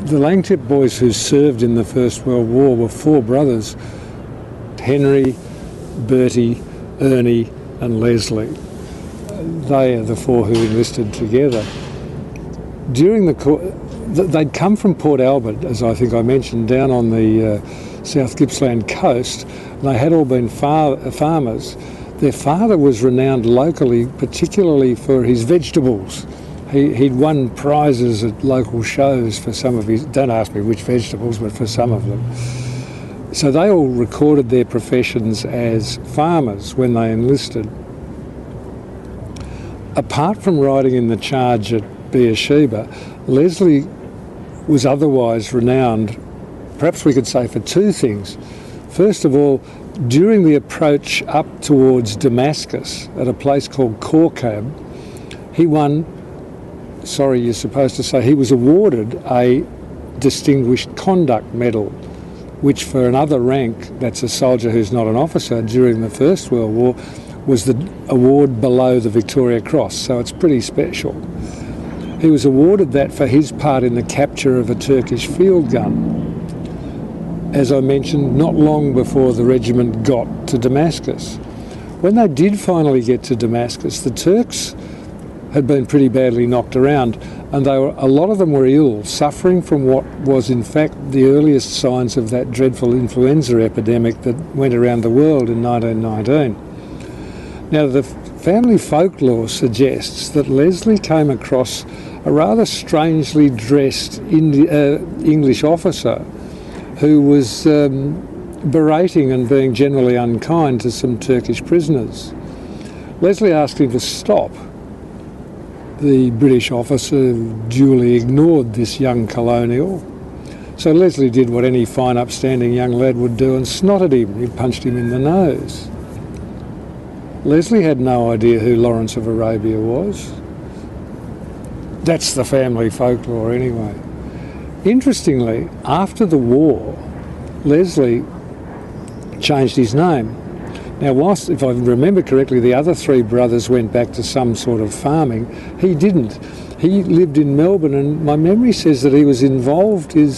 The Langtip boys who served in the First World War were four brothers: Henry, Bertie, Ernie and Leslie. They are the four who enlisted together. They'd come from Port Albert, as I think I mentioned, down on the South Gippsland coast. They had all been farmers. Their father was renowned locally, particularly for his vegetables. He'd won prizes at local shows for some of his, don't ask me which vegetables, but for some of them. So they all recorded their professions as farmers when they enlisted. Apart from riding in the charge at Beersheba, Leslie was otherwise renowned, perhaps we could say, for two things. First of all, during the approach up towards Damascus at a place called Korkab, he was awarded a Distinguished Conduct Medal, which for another rank, that's a soldier who's not an officer, during the First World War, was the award below the Victoria Cross, so it's pretty special. He was awarded that for his part in the capture of a Turkish field gun, as I mentioned, not long before the regiment got to Damascus. When they did finally get to Damascus, the Turks had been pretty badly knocked around, and a lot of them were ill, suffering from what was in fact the earliest signs of that dreadful influenza epidemic that went around the world in 1919. Now, the family folklore suggests that Leslie came across a rather strangely dressed English officer who was berating and being generally unkind to some Turkish prisoners. Leslie asked him to stop. The British officer duly ignored this young colonial. So Leslie did what any fine upstanding young lad would do and snotted him. He punched him in the nose. Leslie had no idea who Lawrence of Arabia was. That's the family folklore anyway. Interestingly, after the war, Leslie changed his name. Now, whilst, if I remember correctly, the other three brothers went back to some sort of farming, he didn't. He lived in Melbourne, and my memory says that he was involved in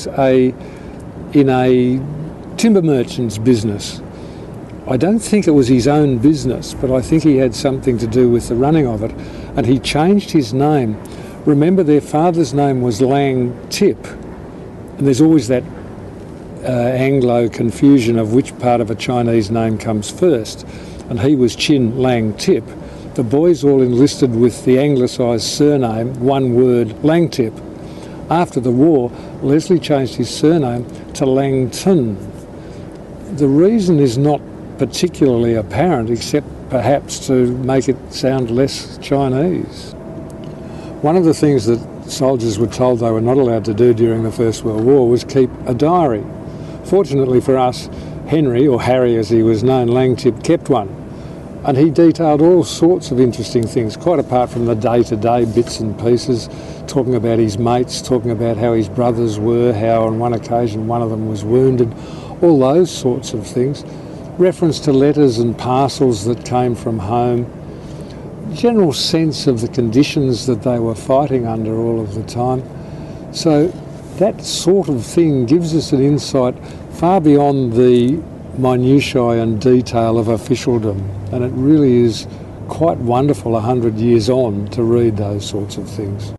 a timber merchant's business. I don't think it was his own business, but I think he had something to do with the running of it, and he changed his name. Remember, their father's name was Langtip, and there's always that Anglo confusion of which part of a Chinese name comes first, and he was Chin Langtip. The boys all enlisted with the anglicised surname, one word, Langtip. After the war, Leslie changed his surname to Langton. The reason is not particularly apparent, except perhaps to make it sound less Chinese. One of the things that soldiers were told they were not allowed to do during the First World War was keep a diary. Fortunately for us, Henry, or Harry as he was known, Langtip, kept one. And he detailed all sorts of interesting things, quite apart from the day-to-day bits and pieces, talking about his mates, talking about how his brothers were, how on one occasion one of them was wounded, all those sorts of things. Reference to letters and parcels that came from home. General sense of the conditions that they were fighting under all of the time. So that sort of thing gives us an insight far beyond the minutiae and detail of officialdom, and it really is quite wonderful 100 years on to read those sorts of things.